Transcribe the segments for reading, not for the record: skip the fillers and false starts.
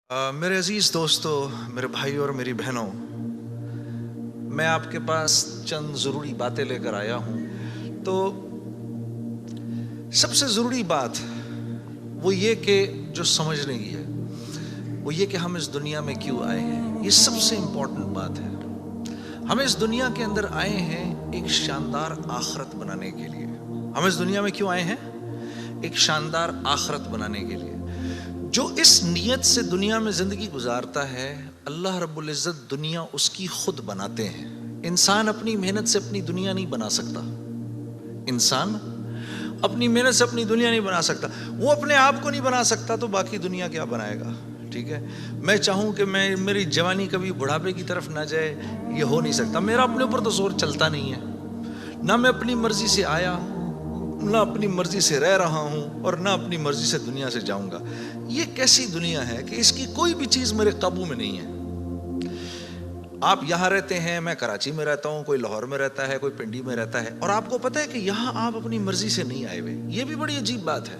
میرے عزیز دوستو، میرے بھائیوں اور میری بہنوں، میں آپ کے پاس چند ضروری باتیں لے کر آیا ہوں۔ تو سب سے ضروری بات وہ یہ کہ جو سمجھنے کی ہے وہ یہ کہ ہم اس دنیا میں کیوں آئے ہیں۔ یہ سب سے امپورٹنٹ بات ہے۔ ہم اس دنیا کے اندر آئے ہیں ایک شاندار آخرت بنانے کے لیے۔ ہم اس دنیا میں کیوں آئے ہیں؟ ایک شاندار آخرت بنانے کے لیے۔ جو اس نیت سے دنیا میں زندگی گزارتا ہے، اللہ رب العزت دنیا اس کی خود بناتے ہیں۔ انسان اپنی محنت سے اپنی دنیا نہیں بنا سکتا۔ انسان اپنی محنت سے اپنی دنیا نہیں بنا سکتا۔ وہ اپنے آپ کو نہیں بنا سکتا تو باقی دنیا کیا بنائے گا؟ ٹھیک ہے، میں چاہوں کہ میری جوانی کبھی بڑھاپے کی طرف نہ جائے، یہ ہو نہیں سکتا۔ میرا اپنے اوپر تو زور چلتا نہیں ہے۔ نہ میں اپنی مرضی سے آیا، نہ اپنی مرضی سے رہ رہا ہوں، اور نہ اپنی مرضی سے دنیا سے جاؤں گا۔ یہ کیسی دنیا ہے کہ اس کی کوئی بھی چیز میرے قابو میں نہیں ہے۔ آپ یہاں رہتے ہیں، میں کراچی میں رہتا ہوں، کوئی لاہور میں رہتا ہے، کوئی پنڈی میں رہتا ہے، اور آپ کو پتہ ہے کہ یہاں آپ اپنی مرضی سے نہیں آئے ہوئے۔ یہ بھی بڑی عجیب بات ہے۔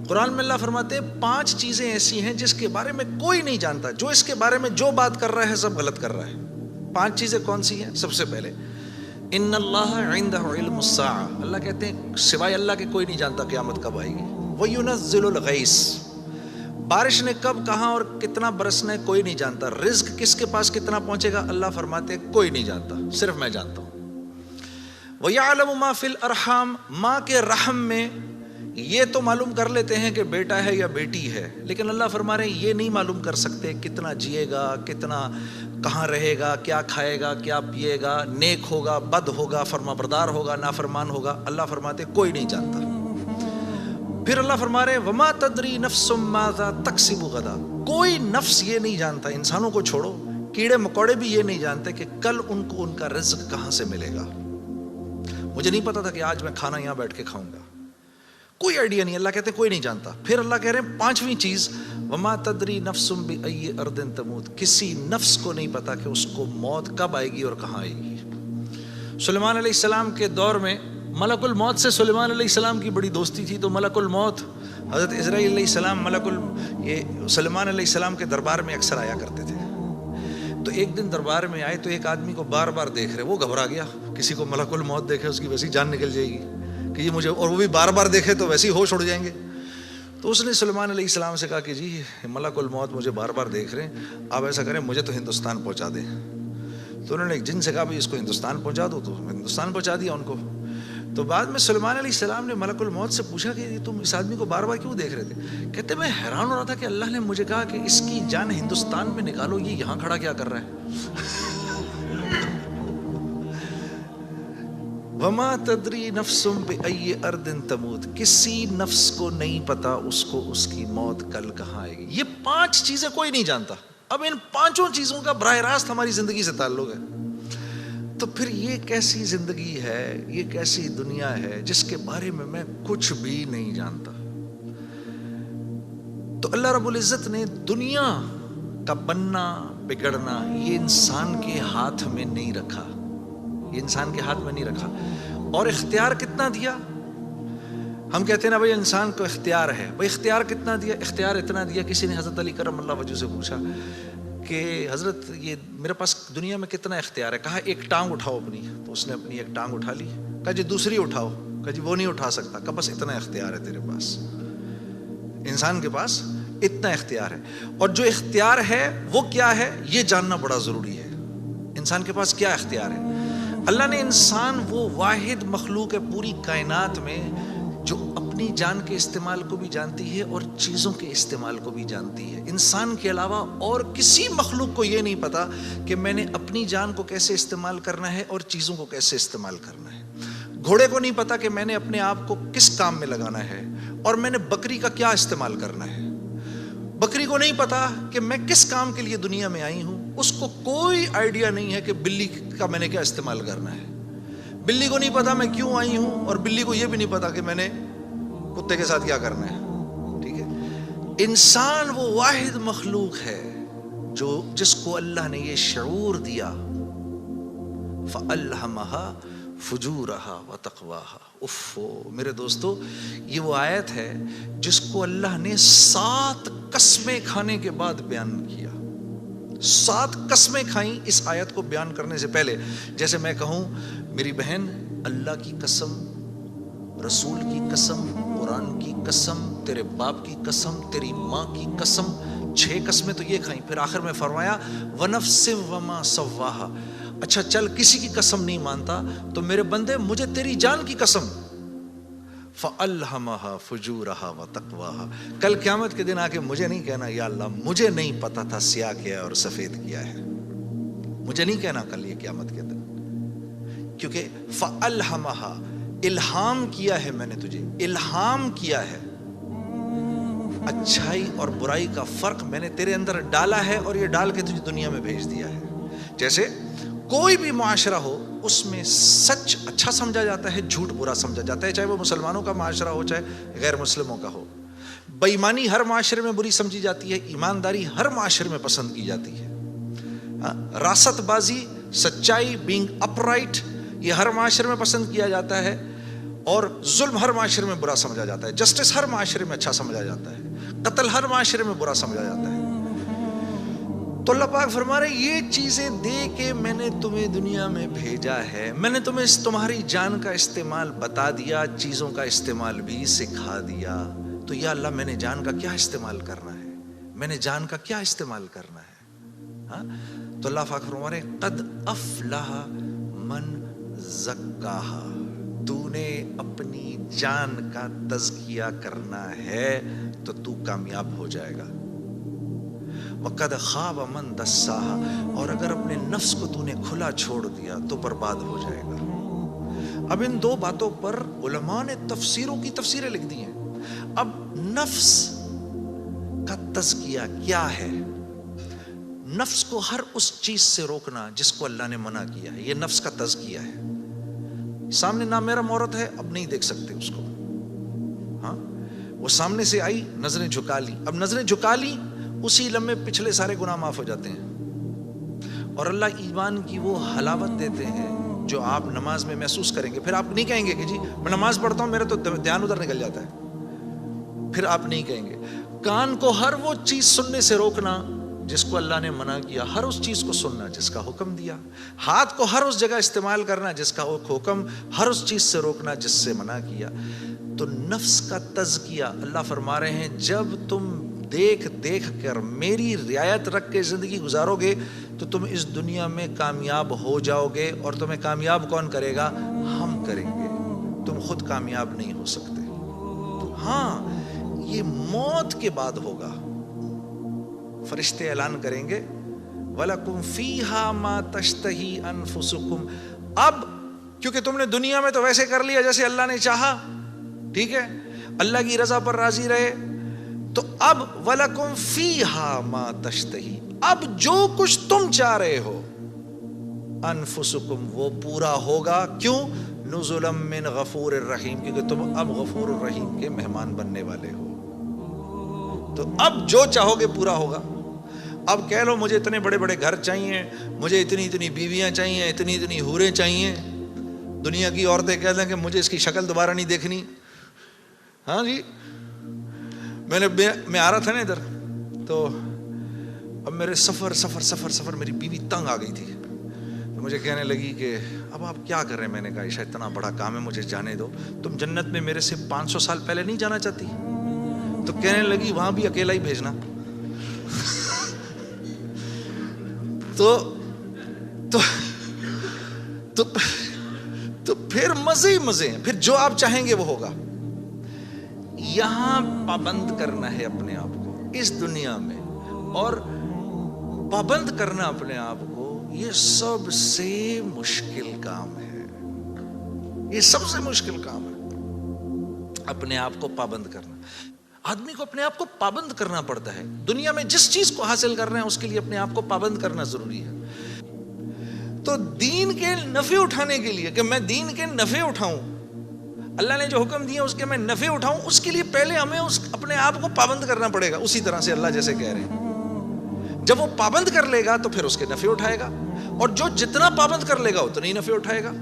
قرآن میں اللہ فرماتے ہیں 5 چیزیں ایسی ہیں جس کے بارے میں کوئی نہیں جانتا۔ جو اس کے بارے میں جو بات کر رہا ہے سب غلط کر رہا ہے۔ 5 چیزیں کون سی ہیں؟ سب سے پہلے ان اللہ عنده علم الساعہ، اللہ کہتے ہیں سوائے اللہ کے کوئی نہیں جانتا قیامت کب آئے گی۔ وَيُنَزِّلُ الْغَيْثَ، بارش نے کب کہاں اور کتنا برسنا ہے کوئی نہیں جانتا۔ رزق کس کے پاس کتنا پہنچے گا اللہ فرماتے ہیں کوئی نہیں جانتا، صرف میں جانتا ہوں۔ وَيَعْلَمُ مَا فِي الْأَرْحَامِ، ماں کے رحم میں یہ تو معلوم کر لیتے ہیں کہ بیٹا ہے یا بیٹی ہے، لیکن اللہ فرما رہے ہیں یہ نہیں معلوم کر سکتے کتنا جیے گا، کتنا کہاں رہے گا، کیا کھائے گا، کیا پیے گا، نیک ہوگا، بد ہوگا، فرما بردار ہوگا، نافرمان ہوگا۔ اللہ فرماتے کوئی نہیں جانتا۔ پھر اللہ فرما رہے ہیں وما تدری نفس ماذا تکسب غدا، کوئی نفس یہ نہیں جانتا، انسانوں کو چھوڑو، کیڑے مکوڑے بھی یہ نہیں جانتے کہ کل ان کو ان کا رزق کہاں سے ملے گا۔ مجھے نہیں پتا تھا کہ آج میں کھانا یہاں بیٹھ کے کھاؤں گا، کوئی آئیڈیا نہیں۔ اللہ کہتے ہیں کوئی نہیں جانتا۔ پھر اللہ کہہ رہے ہیں 5ویں چیز وما تدری نفس بأی ارض تموت، کسی نفس کو نہیں پتا کہ اس کو موت کب آئے گی اور کہاں آئے گی۔ سلیمان علیہ السلام کے دور میں ملک الموت سے سلیمان علیہ السلام کی بڑی دوستی تھی، تو ملک الموت حضرت اسرائیل علیہ السلام یہ سلیمان علیہ السلام کے دربار میں اکثر آیا کرتے تھے۔ تو ایک دن دربار میں آئے تو ایک آدمی کو بار بار دیکھ رہے، وہ گھبرا گیا۔ کسی کو ملک الموت دیکھے اس کی ویسی جان نکل جائے گی کہ یہ مجھے، اور وہ بھی بار بار دیکھے تو ویسے ہی ہوش اڑ جائیں گے۔ تو اس نے سلیمان علیہ السلام سے کہا کہ جی ملک الموت مجھے بار بار دیکھ رہے ہیں، آپ ایسا کریں مجھے تو ہندوستان پہنچا دیں۔ تو انہوں نے ایک جن سے کہا بھائی اس کو ہندوستان پہنچا دو، تو ہندوستان پہنچا دیا ان کو۔ تو بعد میں سلیمان علیہ السلام نے ملک الموت سے پوچھا کہ تم اس آدمی کو بار بار کیوں دیکھ رہے تھے؟ کہتے میں حیران ہو رہا تھا کہ اللہ نے مجھے کہا کہ اس کی جان ہندوستان میں نکالو، یہ یہاں کھڑا کیا کر رہا ہے؟ وما تدری نفس بأی ارض تموت، کسی نفس کو نہیں پتا اس کو اس کی موت کل کہاں آئے گی۔ یہ 5 چیزیں کوئی نہیں جانتا۔ اب ان 5 چیزوں کا براہ راست ہماری زندگی سے تعلق ہے۔ تو پھر یہ کیسی زندگی ہے، یہ کیسی دنیا ہے جس کے بارے میں کچھ بھی نہیں جانتا۔ تو اللہ رب العزت نے دنیا کا بننا بگڑنا یہ انسان کے ہاتھ میں نہیں رکھا، یہ انسان کے ہاتھ میں نہیں رکھا۔ اور اختیار کتنا دیا؟ ہم کہتے ہیں نا بھائی انسان کو اختیار ہے، بھائی اختیار کتنا دیا؟ اختیار اتنا دیا، کسی نے حضرت علی کرم اللہ وجہ سے پوچھا کہ حضرت یہ میرے پاس دنیا میں کتنا اختیار ہے؟ کہا ایک ٹانگ اٹھاؤ اپنی، تو اس نے اپنی ایک ٹانگ اٹھا لی۔ کہا جی دوسری اٹھاؤ، کہا جی وہ نہیں اٹھا سکتا۔ کہا بس اتنا اختیار ہے تیرے پاس، انسان کے پاس اتنا اختیار ہے۔ اور جو اختیار ہے وہ کیا ہے یہ جاننا بڑا ضروری ہے۔ انسان کے پاس کیا اختیار ہے؟ اللہ نے انسان وہ واحد مخلوق ہے پوری کائنات میں جو اپنی جان کے استعمال کو بھی جانتی ہے اور چیزوں کے استعمال کو بھی جانتی ہے۔ انسان کے علاوہ اور کسی مخلوق کو یہ نہیں پتا کہ میں نے اپنی جان کو کیسے استعمال کرنا ہے اور چیزوں کو کیسے استعمال کرنا ہے۔ گھوڑے کو نہیں پتا کہ میں نے اپنے آپ کو کس کام میں لگانا ہے اور میں نے بکری کا کیا استعمال کرنا ہے۔ بکری کو نہیں پتا کہ میں کس کام کے لیے دنیا میں آئی ہوں۔ اس کو کوئی آئیڈیا نہیں ہے کہ بلی کا میں نے کیا استعمال کرنا ہے۔ بلی کو نہیں پتا میں کیوں آئی ہوں، اور بلی کو یہ بھی نہیں پتا کہ میں نے کتے کے ساتھ کیا کرنا ہے۔ ٹھیک ہے، انسان وہ واحد مخلوق ہے جس کو اللہ نے یہ شعور دیا، فَأَلْهَمَهَا فجورہا وتقواہا. میرے دوستو، یہ وہ آیت ہے جس کو اللہ نے 7 قسمیں کھانے کے بعد بیان کیا. 7 قسمیں کھائیں اس آیت کو بیان کرنے سے پہلے. جیسے میں کہوں میری بہن اللہ کی قسم، رسول کی قسم، قرآن کی قسم، تیرے باپ کی قسم، تیری ماں کی قسم، 6 قسمیں تو یہ کھائیں. پھر آخر میں فرمایا وَنَفْسٍ وَمَا سَوَّاهَا. اچھا چل کسی کی قسم نہیں مانتا تو میرے بندے مجھے تیری جان کی قسم. فَأَلْهَمَهَا فُجُورَهَا وَتَقْوَاهَا. کل قیامت کے دن آ کے مجھے نہیں کہنا یا اللہ مجھے نہیں پتا تھا سیاہ کیا ہے اور سفید کیا ہے. مجھے نہیں کہنا کل یہ قیامت کے دن، کیونکہ فَأَلْهَمَهَا الہام کیا ہے، میں نے تجھے الہام کیا ہے. اچھائی اور برائی کا فرق میں نے تیرے اندر ڈالا ہے اور یہ ڈال کے تجھے دنیا میں بھیج دیا ہے. جیسے کوئی بھی معاشرہ ہو اس میں سچ اچھا سمجھا جاتا ہے، جھوٹ برا سمجھا جاتا ہے، چاہے وہ مسلمانوں کا معاشرہ ہو چاہے غیر مسلموں کا ہو. بے ایمانی ہر معاشرے میں بری سمجھی جاتی ہے، ایمانداری ہر معاشرے میں پسند کی جاتی ہے. راست بازی، سچائی، بینگ اپ رائٹ، یہ ہر معاشرے میں پسند کیا جاتا ہے. اور ظلم ہر معاشرے میں برا سمجھا جاتا ہے، جسٹس ہر معاشرے میں اچھا سمجھا جاتا ہے، قتل ہر معاشرے میں برا سمجھا جاتا ہے. تو اللہ پاک فرما رہے یہ چیزیں دے کے میں نے تمہیں دنیا میں بھیجا ہے، میں نے تمہیں تمہاری جان کا استعمال بتا دیا، چیزوں کا استعمال بھی سکھا دیا. تو یا اللہ میں نے جان کا کیا استعمال کرنا ہے، میں نے جان کا کیا استعمال کرنا ہے. ہاں تو اللہ پاک فرما رہے قد افلح من زکاہا. تو نے اپنی جان کا تزکیہ کرنا ہے تو تو کامیاب ہو جائے گا. وَقَدْ خَابَ مَنْ دَسَّاهَا. اور اگر اپنے نفس کو تو نے کھلا چھوڑ دیا تو برباد ہو جائے گا. اب ان 2 باتوں پر علماء نے تفسیروں کی تفسیریں لکھ دی ہیں. اب نفس کا تزکیہ کیا ہے؟ نفس کو ہر اس چیز سے روکنا جس کو اللہ نے منع کیا ہے، یہ نفس کا تزکیہ ہے. سامنے نہ میرا عورت ہے، اب نہیں دیکھ سکتے اس کو. ہاں وہ سامنے سے آئی، نظریں جھکا لی. اب نظریں جھکا لی، اسی لمحے پچھلے سارے گناہ معاف ہو جاتے ہیں. اور اللہ ایمان کی وہ حلاوت دیتے ہیں جو آپ نماز میں محسوس کریں گے. پھر آپ نہیں کہیں گے کہ جی میں نماز پڑھتا ہوں میرا تو دھیان ادھر نکل جاتا ہے. پھر آپ نہیں کہیں گے. کان کو ہر وہ چیز سننے سے روکنا جس کو اللہ نے منع کیا، ہر اس چیز کو سننا جس کا حکم دیا. ہاتھ کو ہر اس جگہ استعمال کرنا جس کا حکم، ہر اس چیز سے روکنا جس سے منع کیا. تو نفس کا تزکیہ اللہ فرما رہے ہیں جب تم دیکھ کر میری رعایت رکھ کے زندگی گزارو گے تو تم اس دنیا میں کامیاب ہو جاؤ گے. اور تمہیں کامیاب کون کرے گا؟ ہم کریں گے. تم خود کامیاب نہیں ہو سکتے. ہاں یہ موت کے بعد ہوگا. فرشتے اعلان کریں گے وَلَكُمْ فِيهَا مَا تَشْتَهِي أَنفُسُكُمْ. اب کیونکہ تم نے دنیا میں تو ویسے کر لیا جیسے اللہ نے چاہا، ٹھیک ہے، اللہ کی رضا پر راضی رہے، تو اب وَلَكُمْ فِيهَا مَا تَشْتَهِي، اب جو کچھ تم چاہ رہے ہو انفسکم وہ پورا ہوگا. کیوں؟ نزلا من غفور الرحیم، کیونکہ تم اب غفور الرحیم کے مہمان بننے والے ہو. تو اب جو چاہو گے پورا ہوگا. اب کہہ لو مجھے اتنے بڑے بڑے گھر چاہیے، مجھے اتنی بیویاں چاہیے، اتنی حوریں چاہیے. دنیا کی عورتیں کہہ دیں کہ مجھے اس کی شکل دوبارہ نہیں دیکھنی. ہاں جی میں آ رہا تھا نا ادھر، تو اب میرے سفر میری بیوی تنگ آ گئی تھی. تو مجھے کہنے لگی کہ اب آپ کیا کر رہے ہیں؟ میں نے کہا عائشہ اتنا بڑا کام ہے مجھے جانے دو. تم جنت میں میرے سے 500 سال پہلے نہیں جانا چاہتی؟ تو کہنے لگی وہاں بھی اکیلا ہی بھیجنا. تو پھر مزے ہی مزے ہیں. پھر جو آپ چاہیں گے وہ ہوگا. یہاں پابند کرنا ہے اپنے آپ کو اس دنیا میں، اور پابند کرنا اپنے آپ کو یہ سب سے مشکل کام ہے. یہ سب سے مشکل کام ہے، اپنے آپ کو پابند کرنا. آدمی کو اپنے آپ کو پابند کرنا پڑتا ہے. دنیا میں جس چیز کو حاصل کرنا ہے اس کے لیے اپنے آپ کو پابند کرنا ضروری ہے. تو دین کے نفع اٹھانے کے لیے کہ میں دین کے نفع اٹھاؤں، اللہ نے جو حکم دیا اس کے میں نفع اٹھاؤں، اس کے لیے پہلے ہمیں اپنے آپ کو پابند کرنا پڑے گا. اسی طرح سے اللہ جیسے کہہ رہے ہیں جب وہ پابند کر لے گا تو پھر اس کے نفع اٹھائے گا، اور جو جتنا پابند کر لے گا اتنا ہی نفع اٹھائے گا.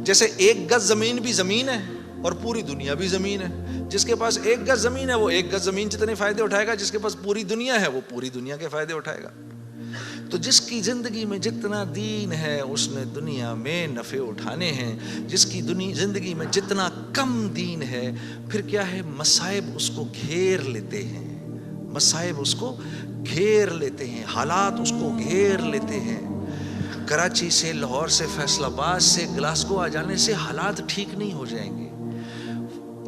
جیسے ایک گز زمین بھی زمین ہے اور پوری دنیا بھی زمین ہے. جس کے پاس ایک گز زمین ہے وہ ایک گز زمین جتنے فائدے اٹھائے گا, جس کے پاس پوری دنیا ہے وہ پوری دنیا کے فائدے اٹھائے گا. تو جس کی زندگی میں جتنا دین ہے اس نے دنیا میں نفع اٹھانے ہیں, جس کی زندگی میں جتنا کم دین ہے پھر کیا ہے, مصائب اس کو گھیر لیتے ہیں, مصائب اس کو گھیر لیتے ہیں, حالات اس کو گھیر لیتے ہیں. کراچی سے, لاہور سے, فیصل آباد سے گلاسگو آ جانے سے حالات ٹھیک نہیں ہو جائیں گے.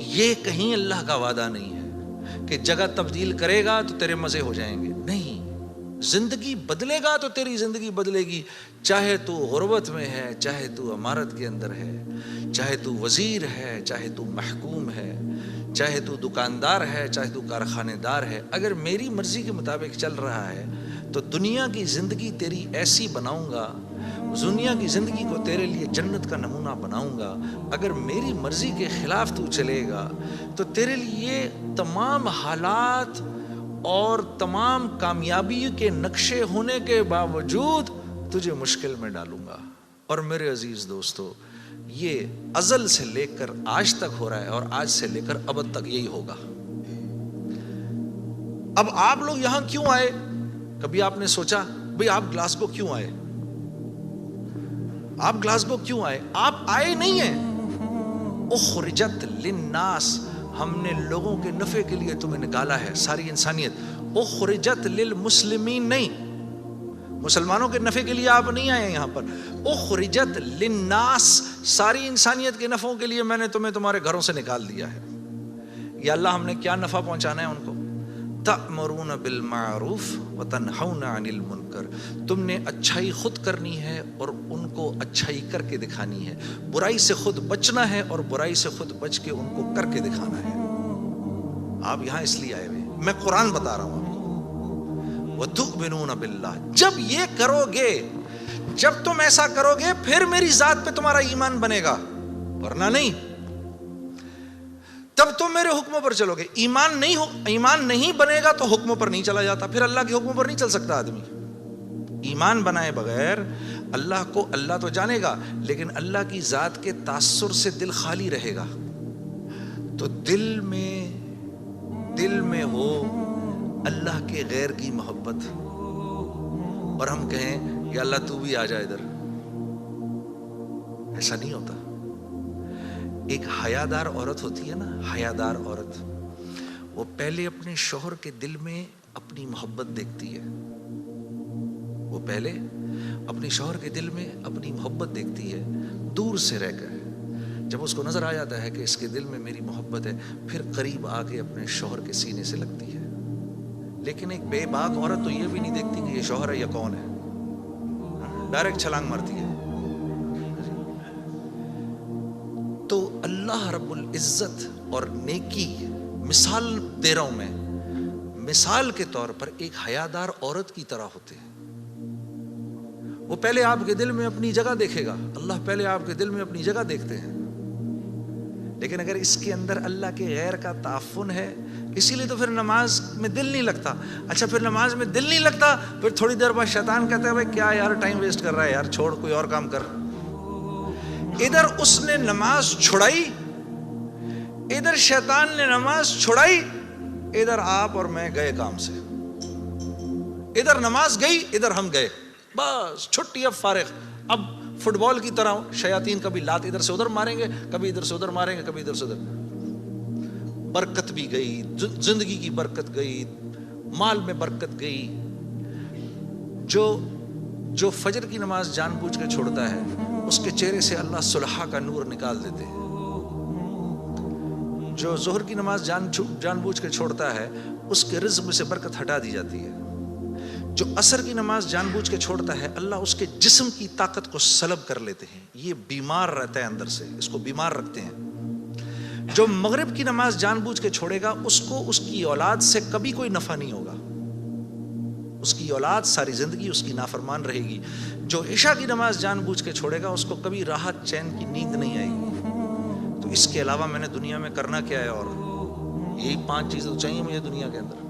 یہ کہیں اللہ کا وعدہ نہیں ہے کہ جگہ تبدیل کرے گا تو تیرے مزے ہو جائیں گے. نہیں, زندگی بدلے گا تو تیری زندگی بدلے گی. چاہے تو غربت میں ہے, چاہے تو امارت کے اندر ہے, چاہے تو وزیر ہے, چاہے تو محکوم ہے, چاہے تو دکاندار ہے, چاہے تو کارخانے دار ہے, اگر میری مرضی کے مطابق چل رہا ہے تو دنیا کی زندگی تیری ایسی بناؤں گا, دنیا کی زندگی کو تیرے لیے جنت کا نمونہ بناؤں گا. اگر میری مرضی کے خلاف تو چلے گا تو تیرے لیے تمام حالات اور تمام کامیابی کے نقشے ہونے کے باوجود تجھے مشکل میں ڈالوں گا. اور میرے عزیز دوستو, یہ ازل سے لے کر آج تک ہو رہا ہے اور آج سے لے کر ابد تک یہی ہوگا. اب آپ لوگ یہاں کیوں آئے؟ کبھی آپ نے سوچا بھئی آپ گلاسگو کیوں آئے؟ آپ گلاسگو کیوں آئے؟ آپ آئے نہیں ہیں. اخرجت للناس, ہم نے لوگوں کے نفع کے لیے تمہیں نکالا ہے, ساری انسانیت. اخرجت للمسلمین نہیں, مسلمانوں کے نفع کے لیے آپ نہیں آئے یہاں پر. اخرجت للناس, ساری انسانیت کے نفعوں کے لیے میں نے تمہیں تمہارے گھروں سے نکال دیا ہے. یا اللہ ہم نے کیا نفع پہنچانا ہے ان کو؟ تأمرون بالمعروف وتنہون عن المنکر, تم نے اچھائی خود کرنی ہے اور ان کو اچھائی کر کے دکھانی ہے. برائی سے خود بچنا ہے اور برائی سے خود بچ کے ان کو کر کے دکھانا ہے. آپ یہاں اس لیے آئے ہوئے, میں قرآن بتا رہا ہوں آپ کو. وتؤمنون باللہ, جب یہ کرو گے, جب تم ایسا کرو گے پھر میری ذات پہ تمہارا ایمان بنے گا, ورنہ نہیں. تب تم میرے حکموں پر چلو گے. ایمان نہیں بنے گا تو حکموں پر نہیں چلا جاتا, پھر اللہ کے حکموں پر نہیں چل سکتا آدمی. ایمان بنائے بغیر اللہ کو اللہ تو جانے گا, لیکن اللہ کی ذات کے تاثر سے دل خالی رہے گا. تو دل میں ہو اللہ کے غیر کی محبت, اور ہم کہیں کہ اللہ تو بھی آ جا ادھر, ایسا نہیں ہوتا. ایک حیادار عورت ہوتی ہے نا, حیادار عورت, وہ پہلے اپنے شوہر کے دل میں اپنی محبت دیکھتی ہے. وہ پہلے اپنے شوہر کے دل میں اپنی محبت دیکھتی ہے دور سے رہ کر. جب اس کو نظر آ جاتا ہے کہ اس کے دل میں میری محبت ہے, پھر قریب آ کے اپنے شوہر کے سینے سے لگتی ہے. لیکن ایک بے باک عورت تو یہ بھی نہیں دیکھتی کہ یہ شوہر ہے یا کون ہے, ڈائریکٹ چھلانگ مارتی ہے. تو اللہ رب العزت اور نیکی, مثال دے رہا ہوں میں, مثال کے طور پر ایک حیادار عورت کی طرح ہوتے ہیں. وہ پہلے آپ کے دل میں اپنی جگہ دیکھے گا, اللہ پہلے آپ کے دل میں اپنی جگہ دیکھتے ہیں. لیکن اگر اس کے اندر اللہ کے غیر کا تعفن ہے, اسی لیے تو پھر نماز میں دل نہیں لگتا. اچھا پھر نماز میں دل نہیں لگتا, پھر تھوڑی دیر بعد شیطان کہتا ہے بھائی کیا یار ٹائم ویسٹ کر رہا ہے یار, چھوڑ کوئی اور کام کر. ادھر اس نے نماز چھڑائی, ادھر شیطان نے نماز چھڑائی, ادھر آپ اور میں گئے کام سے. ادھر نماز گئی, ادھر ہم گئے, بس چھٹی, اب فارغ. اب فٹ بال کی طرح شیاطین کبھی لات ادھر سے ادھر ماریں گے, کبھی ادھر سے ادھر ماریں گے, کبھی ادھر سے ادھر. برکت بھی گئی, زندگی کی برکت گئی, مال میں برکت گئی. جو فجر کی نماز جان بوجھ کے چھوڑتا ہے اس کے چہرے سے اللہ صلحہ کا نور نکال دیتے ہیں. جو ظہر کی نماز جان بوجھ کے چھوڑتا ہے اس کے رزق میں سے برکت ہٹا دی جاتی ہے. جو عصر کی نماز جان بوجھ کے چھوڑتا ہے اللہ اس کے جسم کی طاقت کو سلب کر لیتے ہیں. یہ بیمار رہتا ہے اندر سے, اس کو بیمار رکھتے ہیں. جو مغرب کی نماز جان بوجھ کے چھوڑے گا اس کو اس کی اولاد سے کبھی کوئی نفع نہیں ہوگا, اس کی اولاد ساری زندگی اس کی نافرمان رہے گی. جو عشاء کی نماز جان بوجھ کے چھوڑے گا اس کو کبھی راحت چین کی نیند نہیں آئے گی. تو اس کے علاوہ میں نے دنیا میں کرنا کیا ہے, اور یہی 5 چیزیں تو چاہیے مجھے دنیا کے اندر.